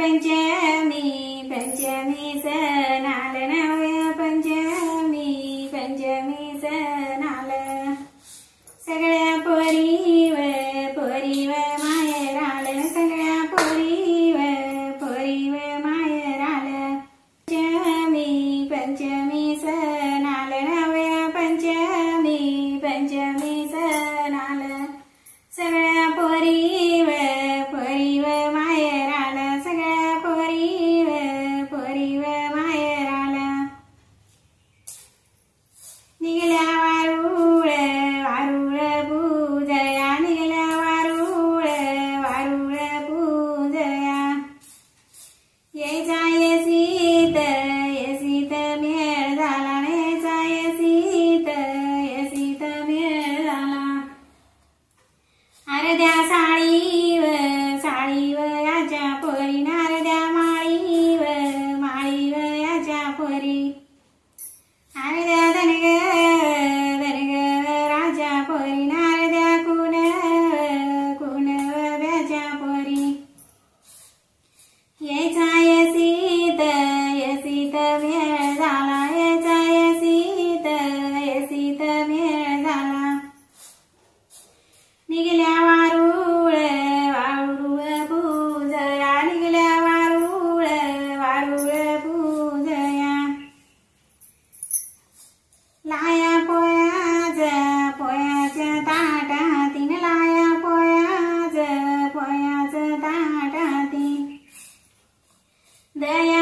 पंचमी पंचमी सणाल नव्या पंचमी सणाल सगळ्या पोरीव माहेराल सगळ्या पोरीव माहेराल पंचमी सणाल नव्या पंचमी सणाल सगळ्या पोरीव माहेराल सगळ्या पोरीव माहेराल निघल्या वारुळ पूजया निघल्या वारुळ पूजया यायचा येसीत मेळ झाला यायचा येसीत मेळ झाला अर्ध्या साळीव याच्या पोरी अर्ध्या माळीव याच्या पोरी अर्ध्या धनग राजा पोरी अर्ध्या कुण व्याच्या पोरी यायचा येसीत मेळ झाला यायचा येसीत मेळ झाला निघल्या वारुळ पूजया निघल्या वारुळ पूजया लाया पोयाच्या ताटातीन लाया पोयाच्या ताटाती दया